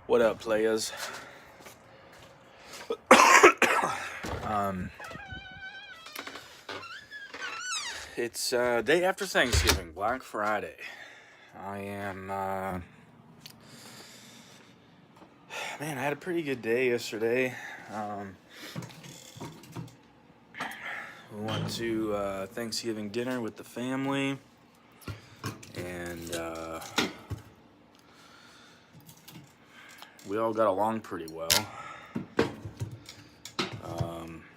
What up, players? um, it's day after Thanksgiving, Black Friday. I am, man, I had a pretty good day yesterday. We went to Thanksgiving dinner with the family, and we all got along pretty well.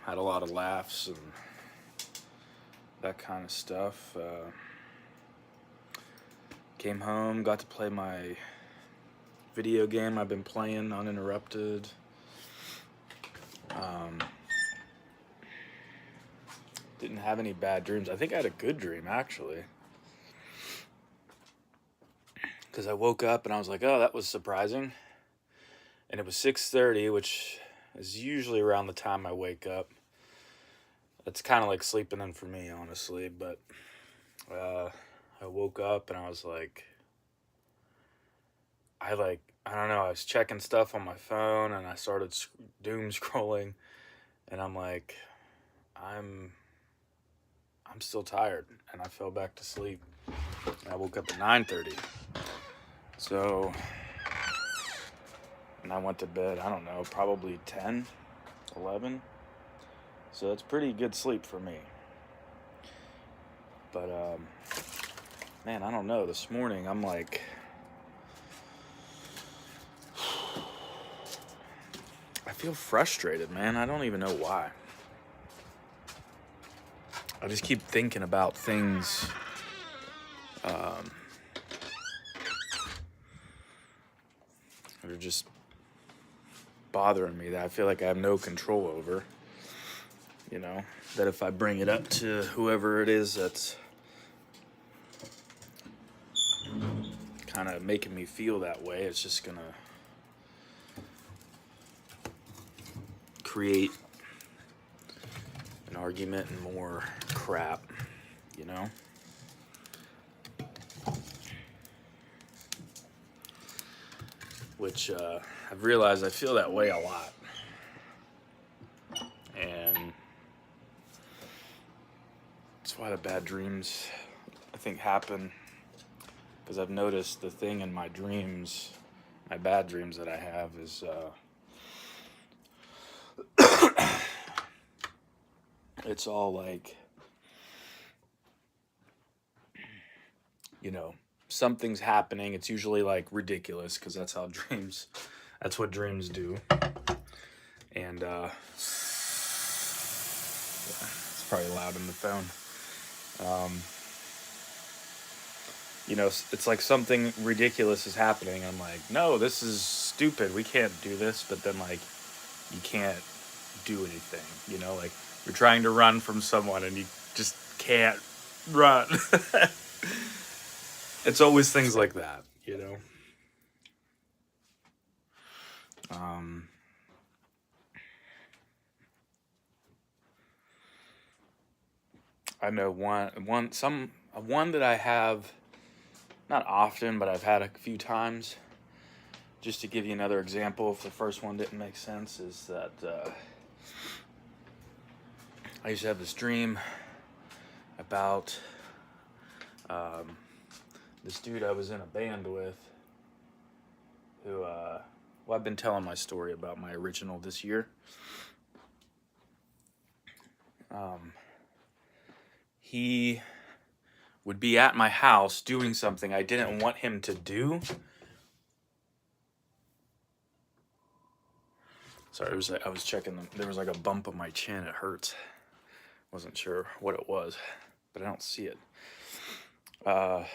Had a lot of laughs and that kind of stuff. Came home, got to play my video game I've been playing uninterrupted. Didn't have any bad dreams. I think I had a good dream, actually. Because I woke up and I was like, oh, that was surprising. And it was 6:30, which is usually around the time I wake up. It's kind of like sleeping in for me, honestly. But I woke up and I was like, I don't know, I was checking stuff on my phone and I started doom scrolling. And I'm like, I'm still tired. And I fell back to sleep. And I woke up at 9:30. So, and I went to bed, I don't know, probably 10, 11. So that's pretty good sleep for me. But, man, I don't know. This morning, I'm like, I feel frustrated, man. I don't even know why. I just keep thinking about things that are just bothering me that I feel like I have no control over. You know, that if I bring it up to whoever it is that's kind of making me feel that way, it's just gonna create an argument and more crap, you know? Which I've realized I feel that way a lot. And that's why the bad dreams, I think, happen. Because I've noticed the thing in my dreams, my bad dreams that I have is, it's all like, you know, something's happening. It's usually like ridiculous because that's how dreams, that's what dreams do. And it's probably loud in the phone. You know, it's like something ridiculous is happening. I'm like, no, this is stupid. We can't do this. But then, like, you can't do anything. You know, like you're trying to run from someone and you just can't run. It's always things like that, you know. I know one that I have, not often, but I've had a few times. Just to give you another example, if the first one didn't make sense, is that I used to have this dream about this dude I was in a band with who, well, I've been telling my story about my original this year. He would be at my house doing something I didn't want him to do. Sorry, I was checking there was like a bump on my chin. It hurts. Wasn't sure what it was, but I don't see it. But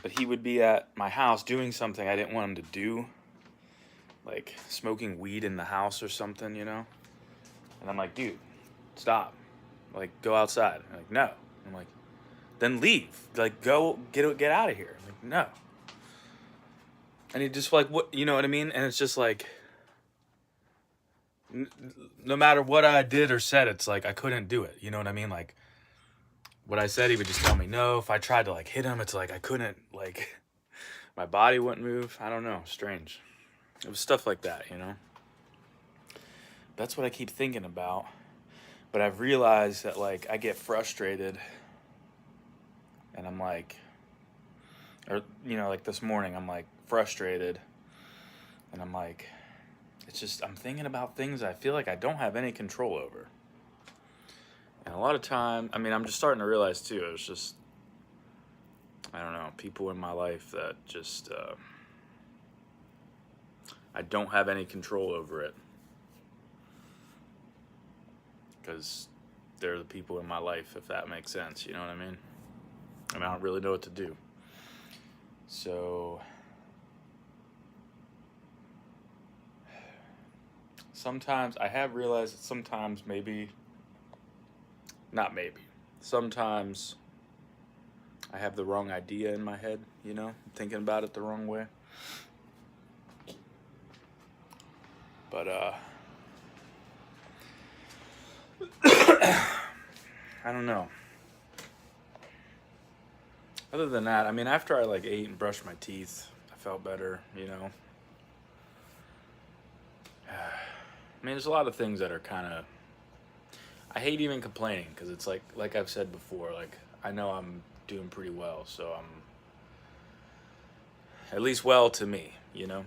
he would be at my house doing something I didn't want him to do, like smoking weed in the house or something, you know? And I'm like, dude, stop. Like, go outside. I'm like, no. I'm like, then leave. Like, go get out of here. I'm like, no. And he just like, what, you know what I mean? And it's just like, no matter what I did or said, it's like I couldn't do it. You know what I mean? Like, what I said, he would just tell me no. If I tried to like hit him, it's like I couldn't, like, My body wouldn't move. I don't know. Strange. It was stuff like that, you know? That's what I keep thinking about. But I've realized that, like, I get frustrated and I'm like, or, you know, like this morning, I'm like frustrated and I'm like, it's just, I'm thinking about things I feel like I don't have any control over. And a lot of time, I mean, I'm just starting to realize too, it's just, I don't know, people in my life that just, I don't have any control over it. Because they're the people in my life, if that makes sense, you know what I mean? And I don't really know what to do. So, sometimes, I have realized that sometimes sometimes I have the wrong idea in my head, you know, thinking about it the wrong way. But, I don't know. Other than that, I mean, after I like ate and brushed my teeth, I felt better, you know. I mean, there's a lot of things that are kind of, I hate even complaining because it's like I've said before, like I know I'm doing pretty well, so I'm at least well to me, you know.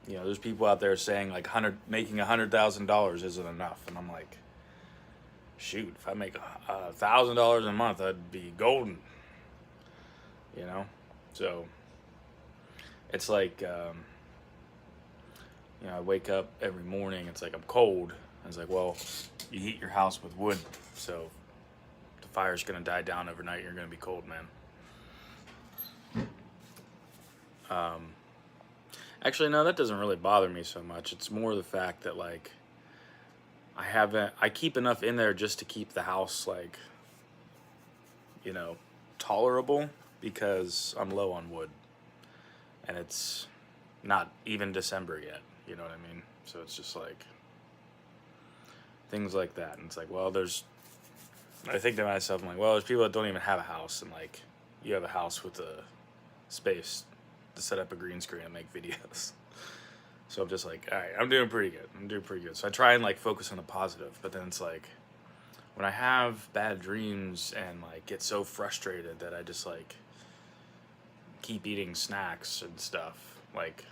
You know, there's people out there saying like making $100,000 isn't enough, and I'm like, shoot, if I make $1,000 a month, I'd be golden, you know. So it's like, you know, I wake up every morning, it's like I'm cold. And it's like, well, you heat your house with wood, so the fire's gonna die down overnight. You're gonna be cold, man. Actually, no, that doesn't really bother me so much. It's more the fact that, like, I keep enough in there just to keep the house, like, you know, tolerable because I'm low on wood. And it's not even December yet, you know what I mean? So it's just like, things like that. And it's like, well, I think to myself, I'm like, well, there's people that don't even have a house, and, like, you have a house with a space to set up a green screen and make videos. So I'm just like, all right, I'm doing pretty good. So I try and like focus on the positive, but then it's like when I have bad dreams and like get so frustrated that I just like keep eating snacks and stuff, like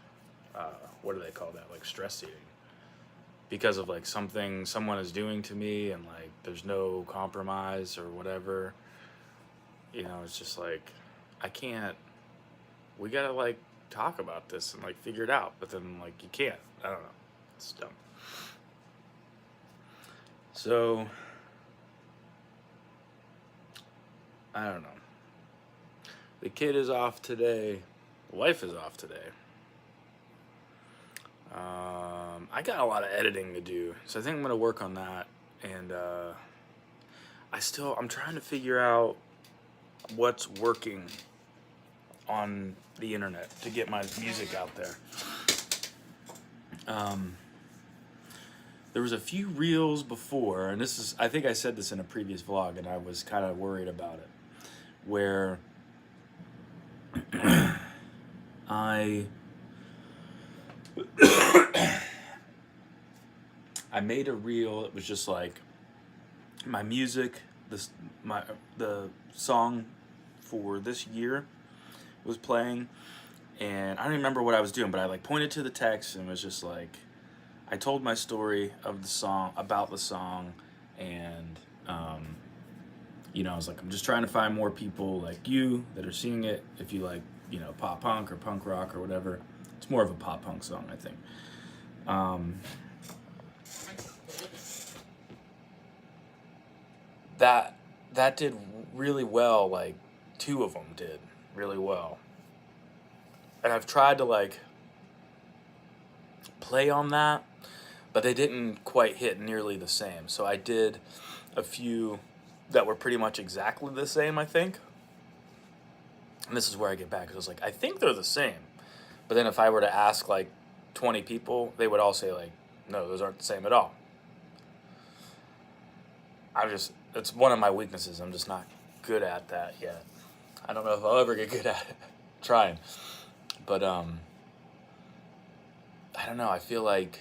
what do they call that? Like stress eating, because of like something someone is doing to me, and like there's no compromise or whatever. You know, it's just like I can't. We gotta like talk about this and like figure it out, but then like you can't. I don't know, it's dumb. So I don't know, the kid is off today, the wife is off today. I got a lot of editing to do, so I think I'm gonna work on that. And I'm trying to figure out what's working on the internet to get my music out there. There was a few reels before, and I think I said this in a previous vlog, and I was kind of worried about it, where I made a reel. It was just like my music, the song for this year was playing, and I don't even remember what I was doing, but I like pointed to the text and was just like, I told my story of the song, about the song, and you know, I was like, I'm just trying to find more people like you that are seeing it. If you like, you know, pop punk or punk rock or whatever, it's more of a pop punk song, I think. That did really well. Like 2 of them did really well, and I've tried to like play on that, but they didn't quite hit nearly the same. So I did a few that were pretty much exactly the same, I think. And this is where I get back, because I was like, I think they're the same. But then if I were to ask like 20 people, they would all say like, no, those aren't the same at all. It's one of my weaknesses. I'm just not good at that yet. I don't know if I'll ever get good at it. Trying. But, I don't know. I feel like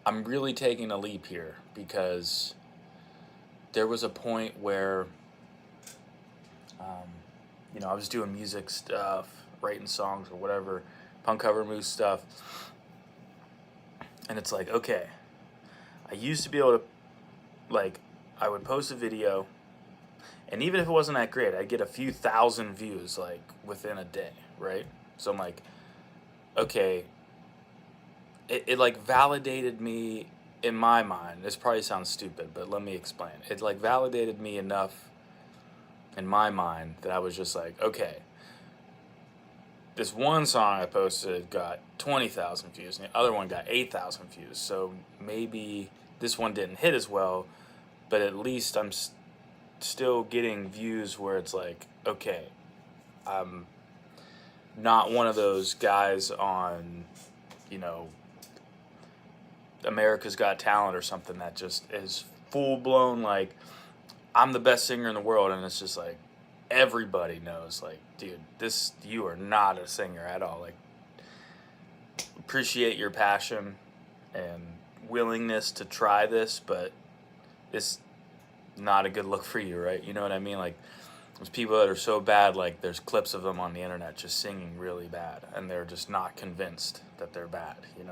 I'm really taking a leap here because there was a point where, I was doing music stuff, writing songs or whatever, punkcovermoose stuff. And it's like, okay, I used to be able to, like, I would post a video, and even if it wasn't that great, I'd get a few thousand views, like, within a day, right? So I'm like, okay, it like, validated me in my mind. This probably sounds stupid, but let me explain. It, like, validated me enough in my mind that I was just like, okay, this one song I posted got 20,000 views, and the other one got 8,000 views. So maybe this one didn't hit as well, but at least I'm still getting views where it's like, okay, I'm not one of those guys on, America's Got Talent or something that just is full blown, like, I'm the best singer in the world, and it's just like everybody knows, like, dude, you are not a singer at all. Like, appreciate your passion and willingness to try this, but it's not a good look for you, right? You know what I mean? Like, there's people that are so bad, like, there's clips of them on the internet just singing really bad, and they're just not convinced that they're bad, And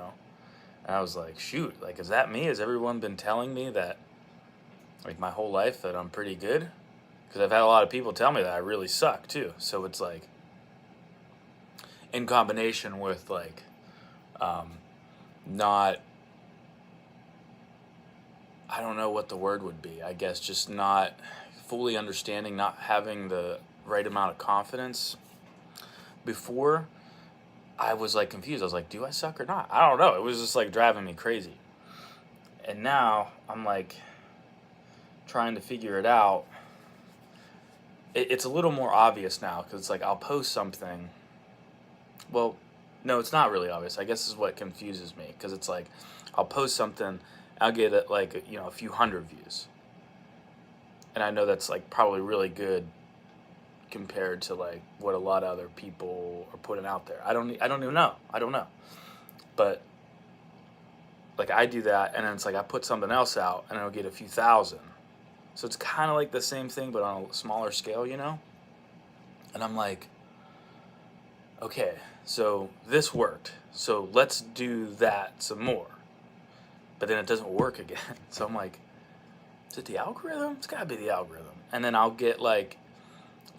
I was like, shoot, like, is that me? Has everyone been telling me that, like, my whole life that I'm pretty good? Because I've had a lot of people tell me that I really suck, too. So it's like, in combination with, like, not, I don't know what the word would be. I guess just not fully understanding, not having the right amount of confidence. Before, I was, like, confused. I was like, do I suck or not? I don't know. It was just, like, driving me crazy. And now I'm, like, trying to figure it out. It's a little more obvious now, because it's like I'll post something. Well, no, it's not really obvious. I guess this is what confuses me, because it's like I'll post something, I'll get like a few hundred views, and I know that's like probably really good compared to like what a lot of other people are putting out there. I don't even know. I don't know, but like I do that, and then it's like I put something else out, and I'll get a few thousand. So it's kind of like the same thing, but on a smaller scale, And I'm like, okay, so this worked. So let's do that some more. But then it doesn't work again. So I'm like, is it the algorithm? It's got to be the algorithm. And then I'll get like,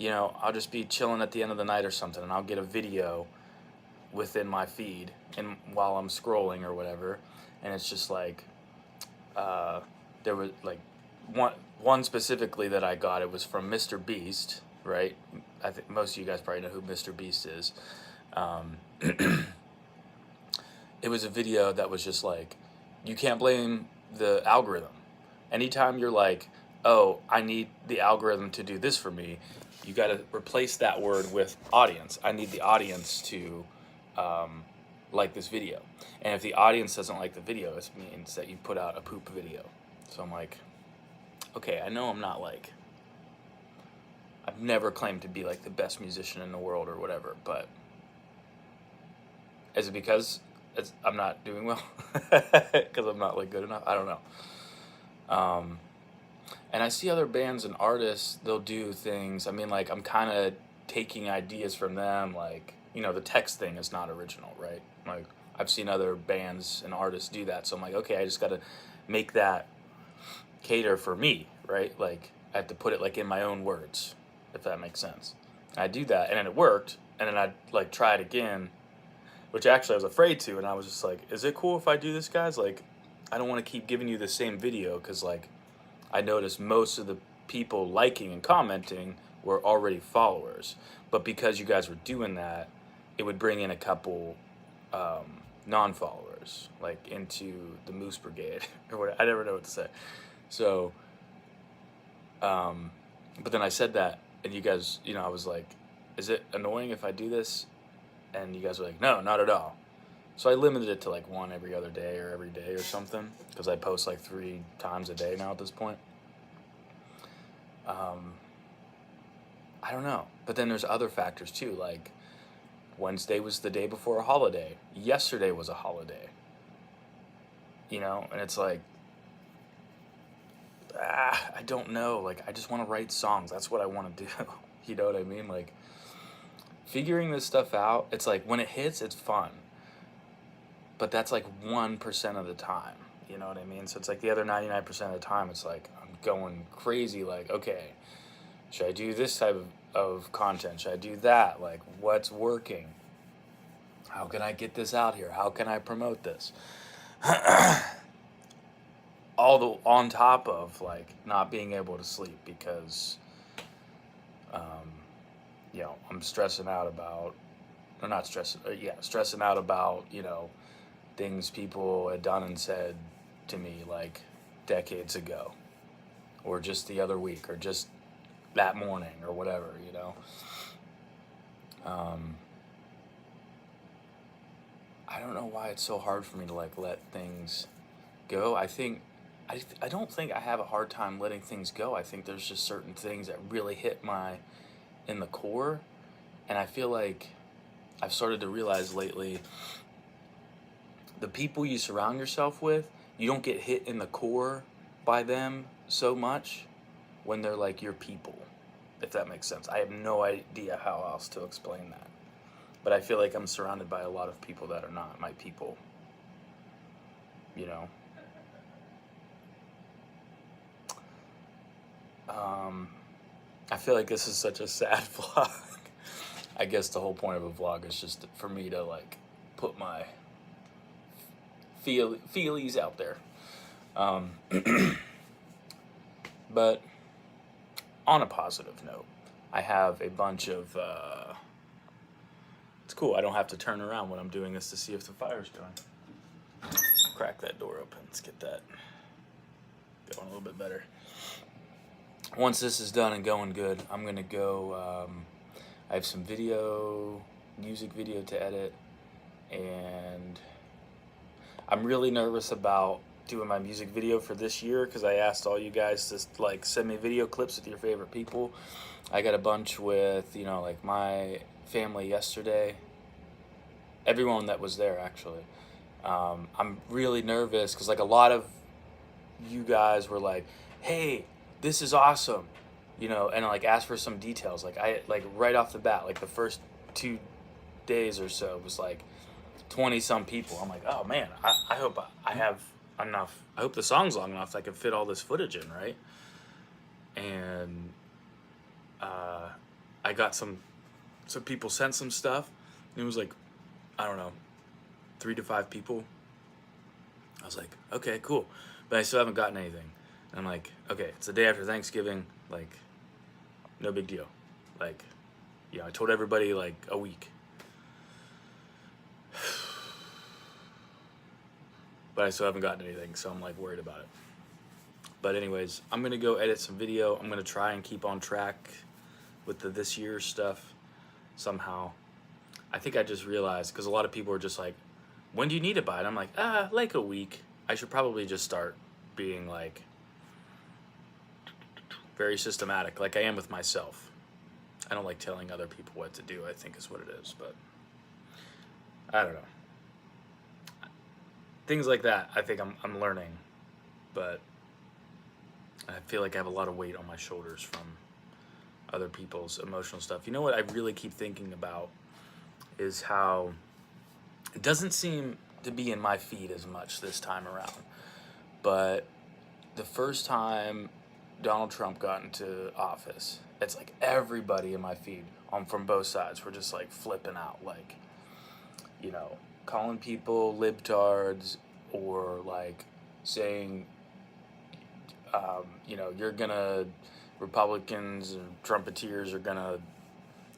I'll just be chilling at the end of the night or something, and I'll get a video within my feed and while I'm scrolling or whatever. And it's just like, there was like one specifically that I got. It was from Mr. Beast, right? I think most of you guys probably know who Mr. Beast is. It was a video that was just like, you can't blame the algorithm. Anytime you're like, oh, I need the algorithm to do this for me, you got to replace that word with audience. I need the audience to like this video. And if the audience doesn't like the video, it means that you put out a poop video. So I'm like, okay, I know I'm not like, I've never claimed to be like the best musician in the world or whatever, but is it because I'm not doing well? Because I'm not like good enough? I don't know. And I see other bands and artists, they'll do things. I mean, like, I'm kind of taking ideas from them. Like, the text thing is not original, right? Like, I've seen other bands and artists do that. So I'm like, okay, I just got to make that cater for me, right? Like, I have to put it, like, in my own words, if that makes sense. And I do that, and then it worked. And then I'd, like, try it again, which actually I was afraid to. And I was just like, is it cool if I do this, guys? Like, I don't want to keep giving you the same video because, like, I noticed most of the people liking and commenting were already followers. But because you guys were doing that, it would bring in a couple non-followers, like, into the Moose Brigade. Or what, I never know what to say. So, but then I said that, and you guys, I was like, is it annoying if I do this? And you guys were like, no, not at all. So I limited it to like one every other day or every day or something, because I post like 3 times a day now at this point. I don't know. But then there's other factors too, like Wednesday was the day before a holiday. Yesterday was a holiday. You know, and it's like, I don't know. Like, I just want to write songs. That's what I want to do. You know what I mean? Like, figuring this stuff out, it's like when it hits, it's fun. But that's like 1% of the time. You know what I mean? So it's like the other 99% of the time, it's like I'm going crazy. Like, okay, should I do this type of content? Should I do that? Like, what's working? How can I get this out here? How can I promote this? All the on top of like not being able to sleep because, you know, I'm stressing out about, or not stressing, yeah, stressing out about, you know, things people had done and said to me like decades ago, or just the other week, or just that morning, or whatever, you know. I don't know why it's so hard for me to like let things go. I don't think I have a hard time letting things go. I think there's just certain things that really hit my in the core, and I feel like I've started to realize lately the people you surround yourself with, you don't get hit in the core by them so much when they're like your people, if that makes sense. I have no idea how else to explain that. But I feel like I'm surrounded by a lot of people that are not my people, you know? I feel like this is such a sad vlog. I guess the whole point of a vlog is just for me to like put my feelies out there. But on a positive note, I have a bunch of, it's cool, I don't have to turn around when I'm doing this to see if the fire's going. Crack that door open, let's get that going a little bit better. Once this is done and going good, I'm gonna go, I have some music video to edit, and I'm really nervous about doing my music video for this year because I asked all you guys to like send me video clips with your favorite people. I got a bunch with, you know, like my family yesterday, everyone that was there actually. I'm really nervous because like a lot of you guys were like, hey, this is awesome, you know, and like asked for some details. Like I like right off the bat, like the first 2 days or so was like 20 some people. I'm like, oh man, I hope I have enough. I hope the song's long enough that I can fit all this footage in, right? And I got some people sent some stuff, and it was like, I don't know, 3 to 5 people. I was like, okay, cool, but I still haven't gotten anything. And I'm like, okay, it's the day after Thanksgiving, like, no big deal. Like, you know, I told everybody like a week. But I still haven't gotten anything, so I'm like worried about it. But anyways, I'm gonna go edit some video. I'm gonna try and keep on track with the this year stuff somehow. I think I just realized, because a lot of people are just like, when do you need it by? And I'm like, like a week. I should probably just start being like very systematic, like I am with myself. I don't like telling other people what to do, I think is what it is, but I don't know. Things like that, I think I'm learning, but I feel like I have a lot of weight on my shoulders from other people's emotional stuff. You know what I really keep thinking about is how it doesn't seem to be in my feed as much this time around, but the first time Donald Trump got into office, it's like everybody in my feed from both sides were just like flipping out, like, you know, calling people libtards, or like saying, you know, Republicans and Trumpeteers are gonna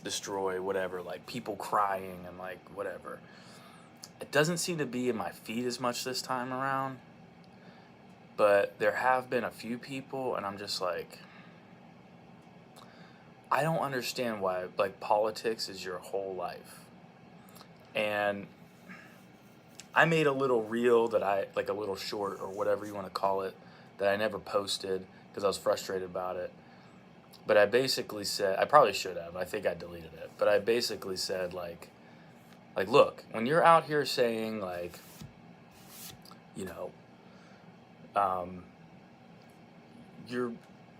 destroy whatever, like people crying and like whatever. It doesn't seem to be in my feed as much this time around, but there have been a few people, and I'm just like, I don't understand why, like, politics is your whole life. And I made a little reel like a little short or whatever you want to call it, that I never posted because I was frustrated about it. But I basically said, I probably should have. I think I deleted it. But I basically said, look, when you're out here saying, like, you know, you're,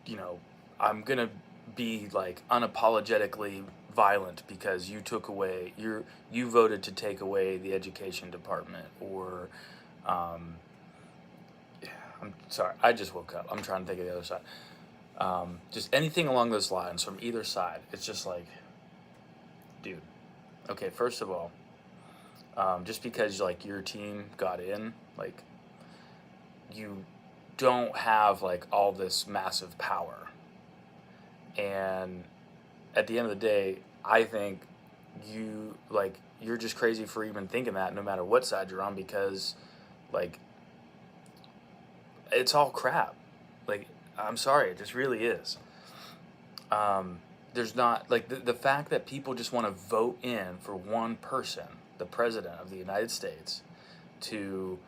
you know, I'm going to be, like, unapologetically violent because you took away, you voted to take away the education department, or, I'm sorry, I just woke up. I'm trying to think of the other side. Just anything along those lines from either side. It's just like, dude, okay, first of all, just because, like, your team got in, like, you don't have, like, all this massive power. And at the end of the day, I think you're just crazy for even thinking that, no matter what side you're on, because, like, it's all crap. Like, I'm sorry, it just really is. There's not, like, the fact that people just want to vote in for one person, the president of the United States, to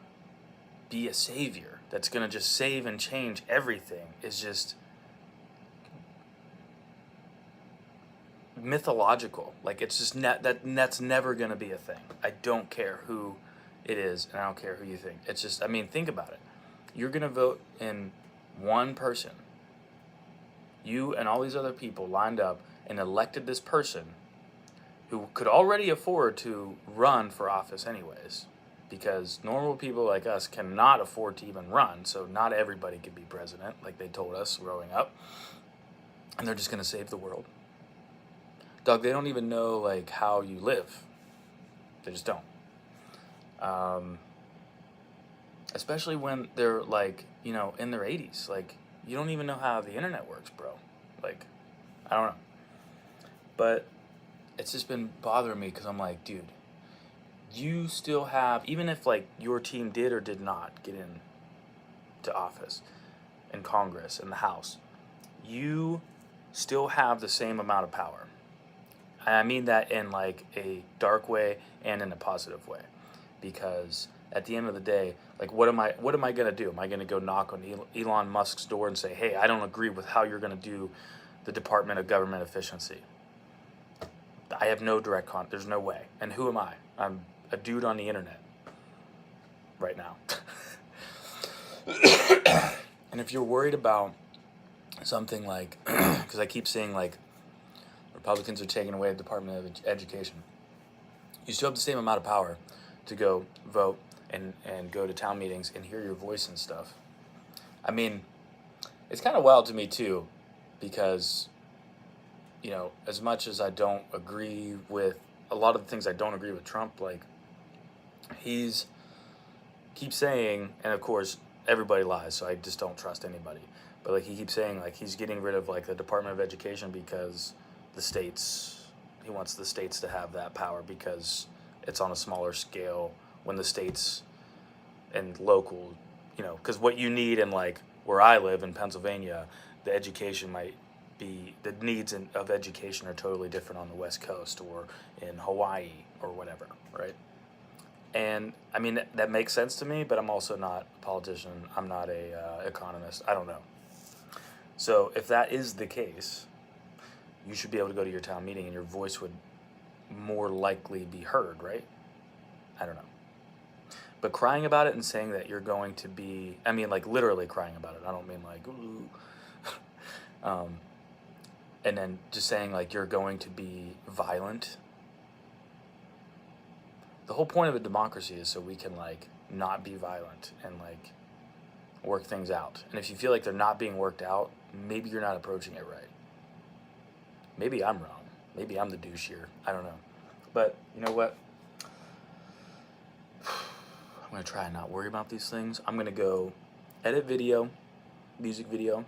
be a savior that's going to just save and change everything is just mythological. Like, it's just that's never going to be a thing. I don't care who it is, and I don't care who you think. It's just, I mean, think about it. You're going to vote in one person. You and all these other people lined up and elected this person who could already afford to run for office anyways, because normal people like us cannot afford to even run, so not everybody can be president, like they told us growing up, and they're just going to save the world. Dog, they don't even know, like, how you live. They just don't. Especially when they're, like, you know, in their 80s. Like, you don't even know how the internet works, bro. Like, I don't know. But it's just been bothering me because I'm like, dude, you still have, even if, like, your team did or did not get in to office in Congress, in the House, you still have the same amount of power. And I mean that in, like, a dark way and in a positive way. Because at the end of the day, like, what am I going to do? Am I going to go knock on Elon Musk's door and say, hey, I don't agree with how you're going to do the Department of Government Efficiency? I have no direct contact. There's no way. And who am I? I'm a dude on the internet right now. And if you're worried about something like, because I keep seeing, like, Republicans are taking away the Department of Education, you still have the same amount of power to go vote and go to town meetings and hear your voice and stuff. I mean, it's kind of wild to me too, because, you know, as much as I don't agree with a lot of the things, I don't agree with Trump, like, keeps saying, and of course everybody lies, so I just don't trust anybody, but, like, he keeps saying, like, he's getting rid of, like, the Department of Education because he wants the states to have that power because it's on a smaller scale when the states and local, you know, because what you need in, like, where I live in Pennsylvania, the education might be, the needs of education are totally different on the West Coast or in Hawaii or whatever, right? And I mean, that makes sense to me, but I'm also not a politician. I'm not a economist. I don't know. So if that is the case, you should be able to go to your town meeting and your voice would more likely be heard, right? I don't know. But crying about it and saying that you're going to be, I mean, like, literally crying about it. I don't mean, like, ooh. And then just saying, like, you're going to be violent. The whole point of a democracy is so we can, like, not be violent and, like, work things out. And if you feel like they're not being worked out, maybe you're not approaching it right. Maybe I'm wrong. Maybe I'm the douche here. I don't know. But you know what? I'm going to try and not worry about these things. I'm going to go edit video, music video.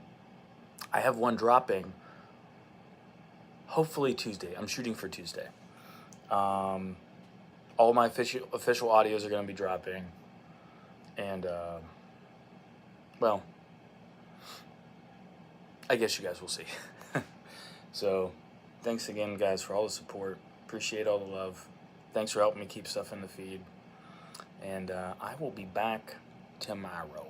I have one dropping hopefully Tuesday. I'm shooting for Tuesday. All my official audios are going to be dropping. And, well, I guess you guys will see. So, thanks again, guys, for all the support. Appreciate all the love. Thanks for helping me keep stuff in the feed. And I will be back tomorrow.